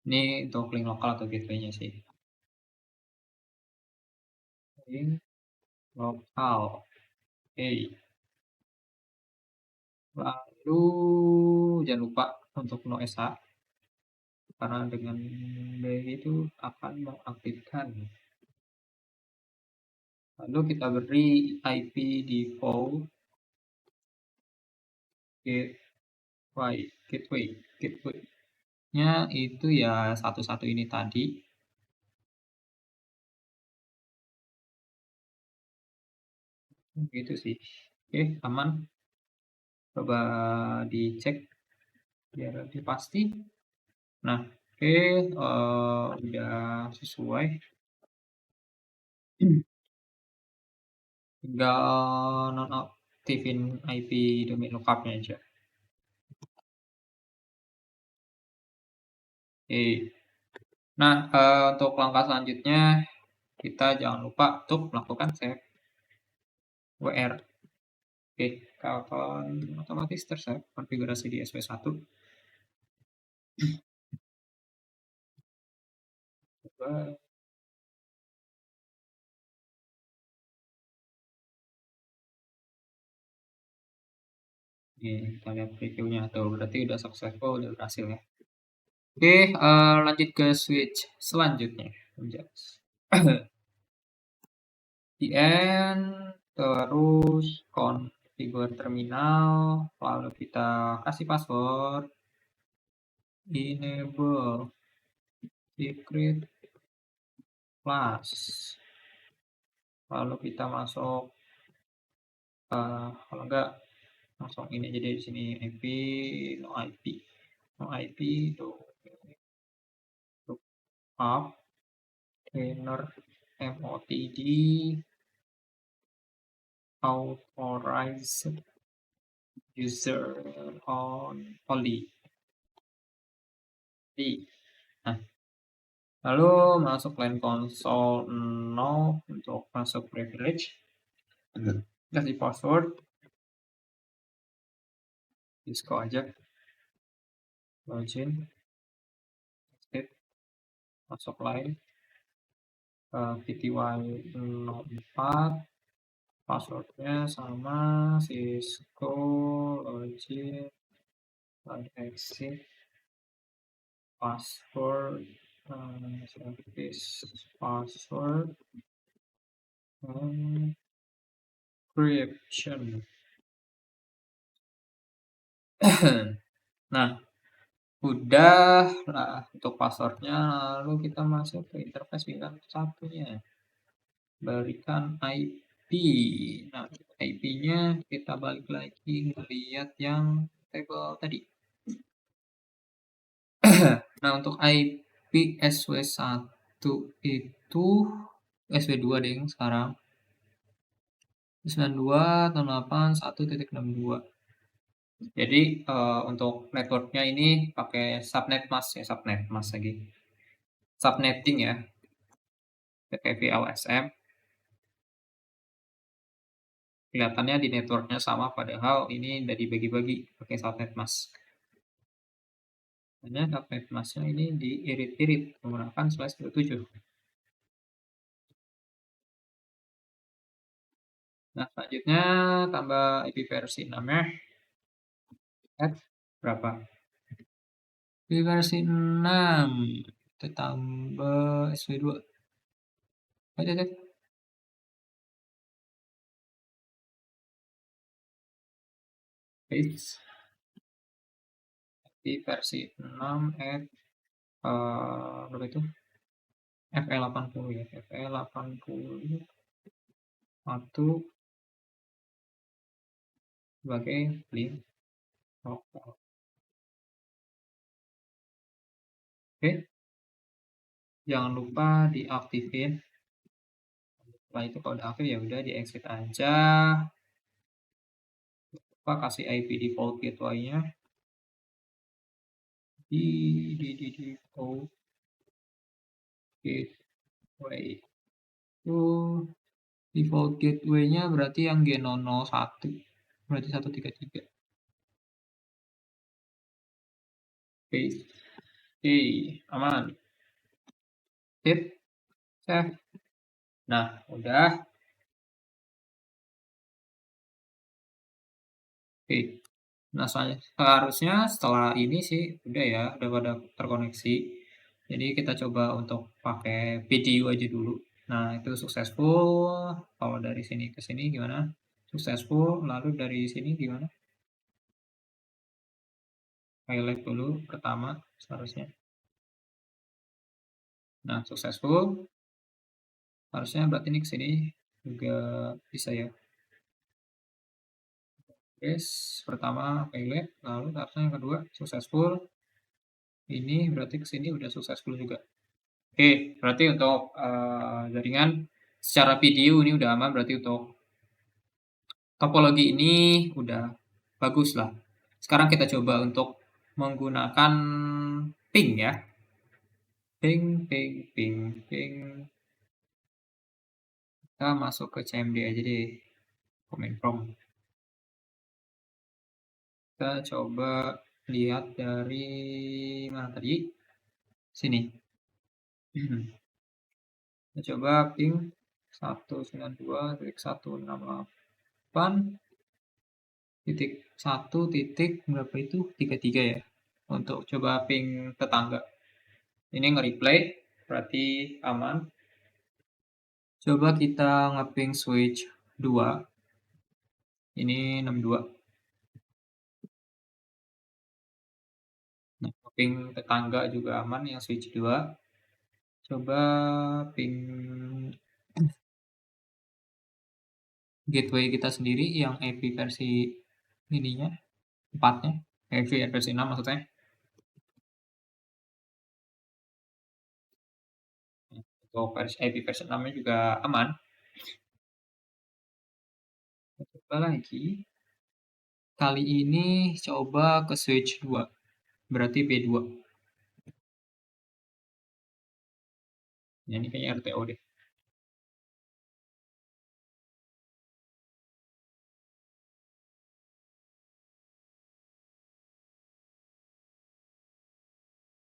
ini untuk link lokal atau gateway-nya sih. Link lokal. Oke. Lalu jangan lupa untuk no SH karena dengan begitu akan mengaktifkan. Lalu kita beri IP default gateway-nya itu ya 11 ini tadi. Gitu sih. Oke, aman. Coba dicek biar lebih pasti. Nah, oke, udah sesuai. Tinggal nonaktifin IP domain lookupnya aja. Oke. Nah, untuk langkah selanjutnya kita jangan lupa untuk melakukan save WR. Oke, kapan otomatis ter-save konfigurasi di SP1. Coba, ini kita lihat previewnya tuh, berarti udah successful, udah berhasil ya. Oke, lanjut ke switch selanjutnya. Adjust. Di end, terus configure terminal, lalu kita kasih password, enable secret plus, lalu kita masuk, kalau enggak langsung ini aja di sini IP, no IP, no IP itu up, trainer MOTD, authorized user on only. Nah, lalu masuk line console 0 untuk masuk privilege. Kasih password. Disco aja. Login. Exit. Masuk line. PTY 04. Passwordnya sama. Cisco. Login. Line exit. Password. Service password. Encryption. Nah, udah lah untuk passwordnya, lalu kita masuk ke interface bintang satunya. Berikan IP. Nah, IP-nya kita balik lagi ngeliat yang table tadi. Nah, untuk IP SW1 itu SW2 deh sekarang. 92.8.1.62. Jadi untuk networknya ini pakai subnet mask ya, subnet mask lagi. Subnetting ya, pakai VLSM. Kelihatannya di networknya sama, padahal ini udah dibagi-bagi pakai subnet mask. Hanya subnet masknya ini diirit-irit menggunakan /27. Nah, selanjutnya tambah IP versi 6-nya. Add berapa? IP versi 6. Kita tambah SW2. Aja. Paste. IP versi 6 add berapa itu? FE80 ya. FE80 1 sebagai link lokal. Oke. Jangan lupa diaktifin. Setelah itu kalau udah aktif ya udah di exit aja. Lupa kasih IP default gateway-nya. Di default gateway. Itu default gateway-nya berarti yang G001. Berarti 133. Oke. Oke, aman. Sip. Save. Nah, udah. Oke. Nah, seharusnya setelah ini sih udah ya, udah pada terkoneksi. Jadi kita coba untuk pakai PDU aja dulu. Nah, itu successful. Kalau dari sini ke sini gimana? Successful. Lalu dari sini gimana? Highlight dulu pertama seharusnya. Nah, successful. Harusnya berarti ini ke sini juga bisa ya. Yes, pertama highlight, lalu harusnya yang kedua successful. Ini berarti ke sini udah successful juga. Oke, berarti untuk jaringan secara video ini udah aman, berarti untuk topologi ini udah bagus lah. Sekarang kita coba untuk menggunakan ping ya. Ping, ping, ping, ping. Kita masuk ke CMD aja deh. Comment from. Kita coba lihat dari mana tadi? Sini. Kita coba ping 192.168 titik 1 titik berapa itu 33 ya untuk coba ping tetangga. Ini nge-replay berarti aman. Coba kita nge-ping switch 2. Ini 62. Nah, ping tetangga juga aman yang switch 2. Coba ping gateway kita sendiri yang IP versi ininya 4-nya. IP versi 6 maksudnya. Untuk versi IP versi 6-nya juga aman. Coba lagi. Kali ini coba ke switch 2. Berarti B2. Ya, ini kayaknya RTO deh.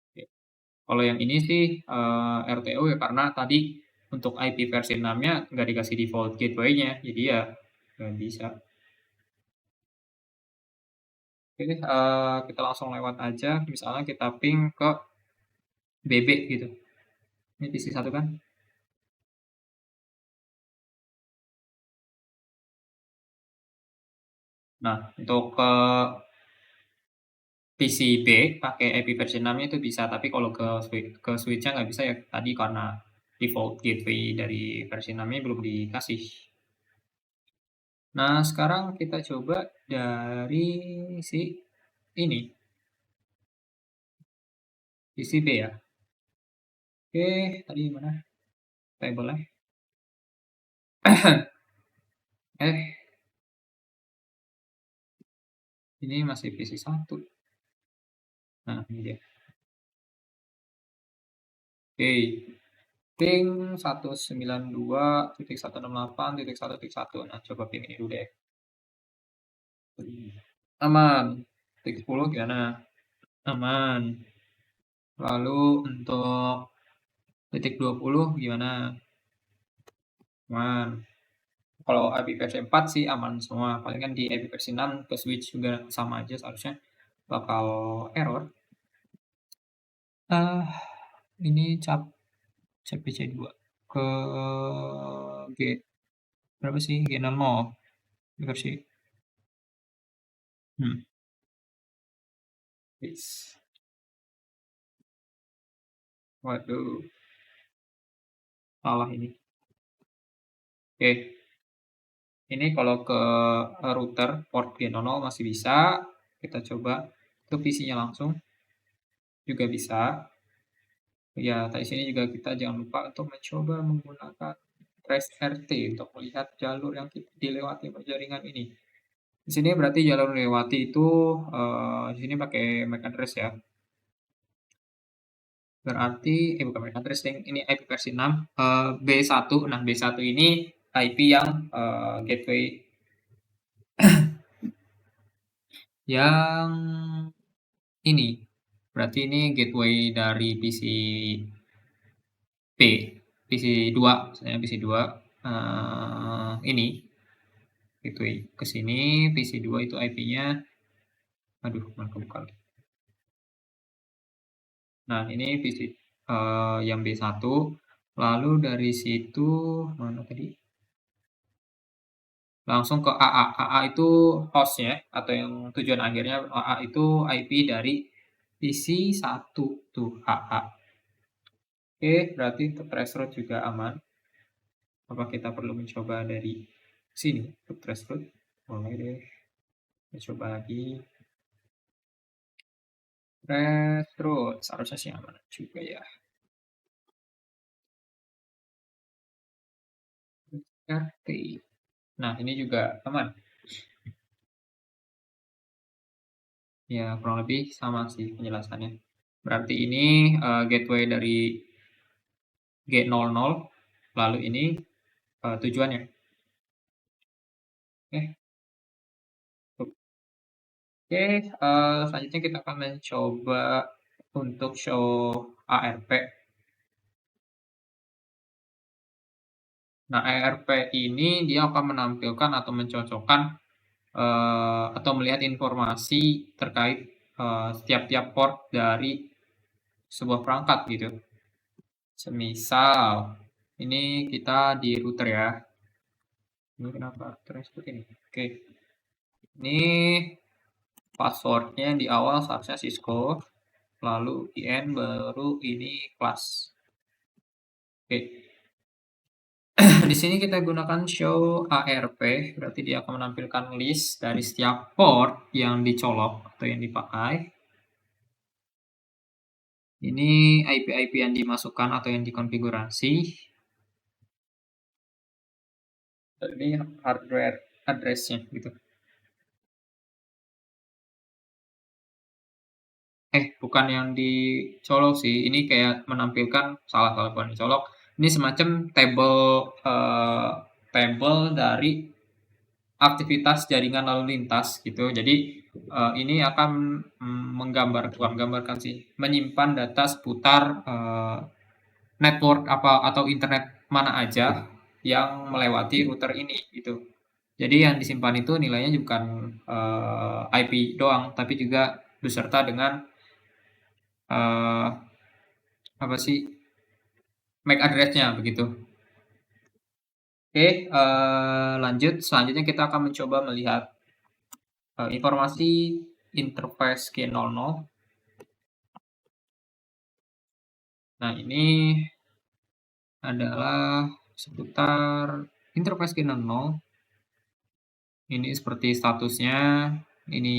Oke. Kalau yang ini sih RTO ya karena tadi untuk IP versi 6-nya nggak dikasih default gateway-nya. Jadi ya nggak bisa. Oke, kita langsung lewat aja. Misalnya kita ping ke BB gitu. Ini PC 1 kan? Nah, untuk ke PC B pakai IP versi 6-nya itu bisa, tapi kalau ke switch-nya nggak bisa ya tadi karena default gateway dari versi 6-nya belum dikasih. Nah, sekarang kita coba dari si ini, PC B ya. Oke, tadi mana table-nya? Eh, ini masih PC 1. Nah, ini dia. Oke, ping 192.168.1.1. Nah, coba ping ini dulu deh. Aman. Titik 10 gimana? Aman. Lalu untuk titik 20 gimana? Aman. Kalau IP versi 4 sih aman semua. Paling kan di IP versi 6 ke switch juga sama aja seharusnya bakal error. Ah, ini cap CPC2 ke G berapa sih? G00 versi. Hmm. Yes. Waduh, salah ini. Oke, ini kalau ke router port G00 masih bisa. Kita coba ke PC-nya langsung juga bisa. Ya, tadi sini juga kita jangan lupa untuk mencoba menggunakan trace RT untuk melihat jalur yang dilewati jaringan ini. Di sini berarti jalur dilewati itu di sini pakai MAC address ya. Berarti bukan MAC address ini IP versi 6 B1. Nah, B1 ini IP yang gateway yang ini. Berarti ini gateway dari PC P, PC 2, misalnya PC 2 ini gateway ke sini, PC 2 itu IP-nya, aduh, mana kebuka lagi. Nah, ini PC yang B1, lalu dari situ mana tadi? Langsung ke AA. AA itu hostnya atau yang tujuan akhirnya AA itu IP dari PC 1 tuh AA. Oke, berarti untuk traceroute juga aman. Apa kita perlu mencoba dari sini untuk traceroute? Boleh deh. Kita coba lagi. Traceroute seharusnya sih aman juga ya. RT. Nah, ini juga aman. Ya, kurang lebih sama sih penjelasannya. Berarti ini gateway dari G00, lalu ini tujuannya. Oke, oke, selanjutnya kita akan mencoba untuk show ARP. Nah, ARP ini dia akan menampilkan atau mencocokkan atau melihat informasi terkait setiap-tiap port dari sebuah perangkat gitu. Semisal ini kita di router ya. Ini kenapa routernya seperti ini? Oke, ini passwordnya di awal seharusnya Cisco, lalu IN baru ini kelas. Oke, di sini kita gunakan show ARP, berarti dia akan menampilkan list dari setiap port yang dicolok atau yang dipakai. Ini IP-IP yang dimasukkan atau yang dikonfigurasi. Ini hardware address-nya gitu. Bukan yang dicolok sih. Ini kayak menampilkan salah bukan dicolok. Ini semacam table dari aktivitas jaringan lalu lintas gitu. Jadi ini akan menggambarkan sih, menyimpan data seputar network apa atau internet mana aja yang melewati router ini gitu. Jadi yang disimpan itu nilainya bukan IP doang, tapi juga beserta dengan apa sih MAC address-nya begitu. Oke, lanjut. Selanjutnya kita akan mencoba melihat informasi interface G00. Nah, ini adalah seputar interface G00. Ini seperti statusnya, ini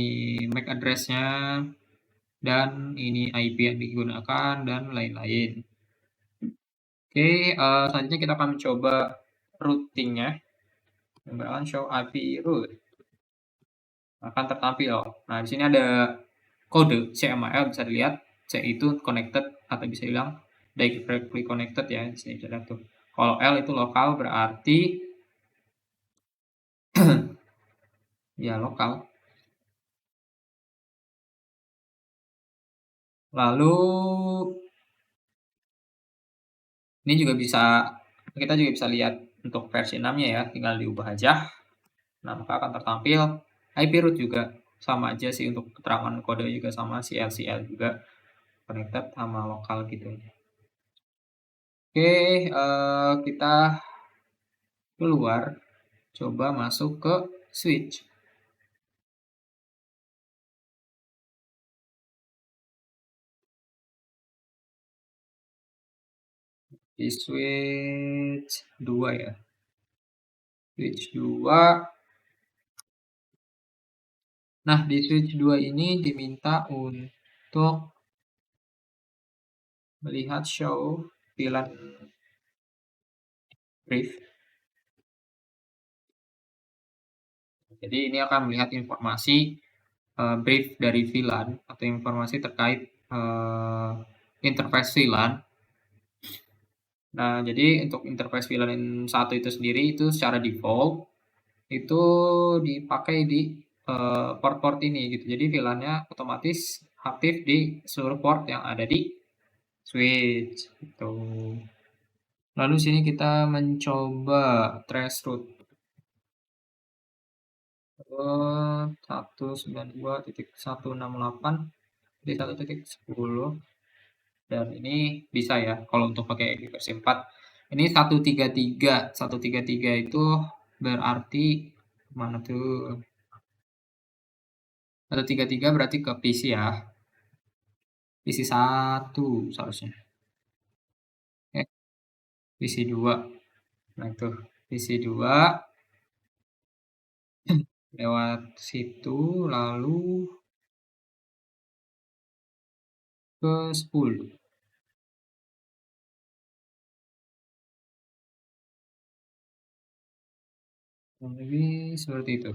MAC address-nya, dan ini IP yang digunakan, dan lain-lain. Oke, selanjutnya kita akan mencoba routing-nya. Menggunakan show IP route. Akan tertampil. Nah, di sini ada kode C sama L bisa dilihat. C itu connected atau bisa bilang directly connected ya, di sini bisa lihat tuh. Kalau L itu lokal berarti ya lokal. Lalu ini juga bisa kita juga bisa lihat untuk versi 6-nya ya, tinggal diubah aja. Nah, maka akan tertampil IP route juga sama aja sih untuk keterangan kode juga sama CL juga connected sama lokal gitu. Oke, kita keluar, coba masuk ke switch. Di switch 2 ya. Switch 2. Nah, di switch 2 ini diminta untuk melihat show VLAN brief. Jadi ini akan melihat informasi brief dari VLAN atau informasi terkait interface VLAN. Nah, jadi untuk interface VLAN yang satu itu sendiri itu secara default itu dipakai di port-port ini gitu. Jadi VLAN-nya otomatis aktif di seluruh port yang ada di switch gitu. Lalu sini kita mencoba traceroute 192.168 di 1.10 dan ini bisa ya kalau untuk pakai versi 4. Ini 133 itu berarti mana tuh? 133 berarti ke PC ya. PC 1 seharusnya. PC 2. Nah itu PC 2 lewat situ lalu ke 10. Kurang lebih seperti itu.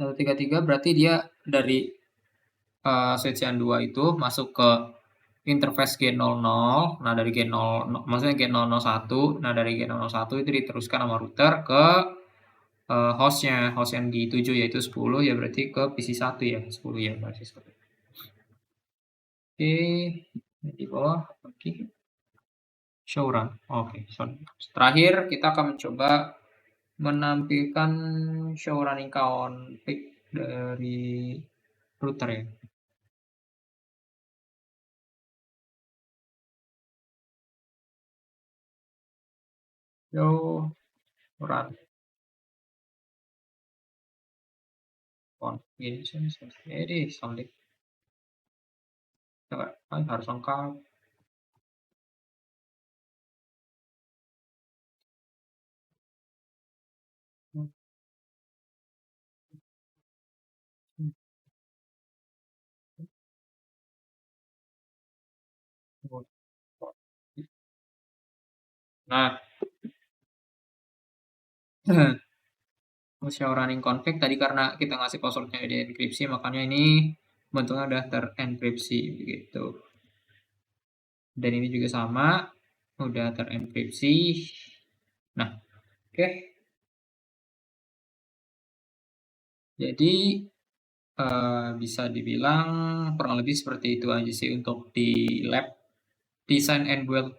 133 berarti dia dari switch yang 2 itu masuk ke interface G00. Nah, dari G0, maksudnya G001. Nah, dari G001 itu diteruskan sama router ke hostnya, host yang di 7 yaitu 10, ya berarti ke PC1 ya, 10 ya berarti 1. Oke, di bawah oke. Show run. Oke, sorry. Terakhir kita akan mencoba menampilkan show running config dari router ya. Show run configuration. Ini solid. Coba, harus lengkap. Nah, show running config tadi karena kita ngasih passwordnya di enkripsi, makanya ini bentuknya udah terenkripsi begitu. Dan ini juga sama, udah terenkripsi. Nah, oke. Jadi bisa dibilang kurang lebih seperti itu aja sih untuk di lab design and build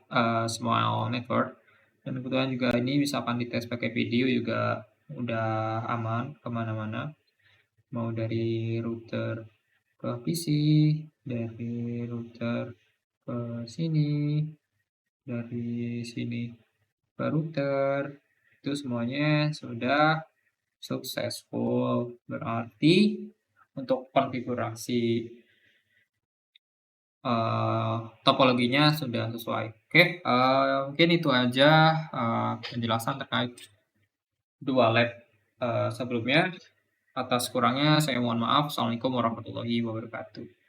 small network. Dan kebetulan juga ini misalkan dites pakai video juga udah aman kemana-mana. Mau dari router ke PC, dari router ke sini, dari sini ke router, itu semuanya sudah successful. Berarti untuk konfigurasi topologinya sudah sesuai. Oke, mungkin itu aja penjelasan terkait dua lab sebelumnya. Atas kurangnya saya mohon maaf. Assalamualaikum warahmatullahi wabarakatuh.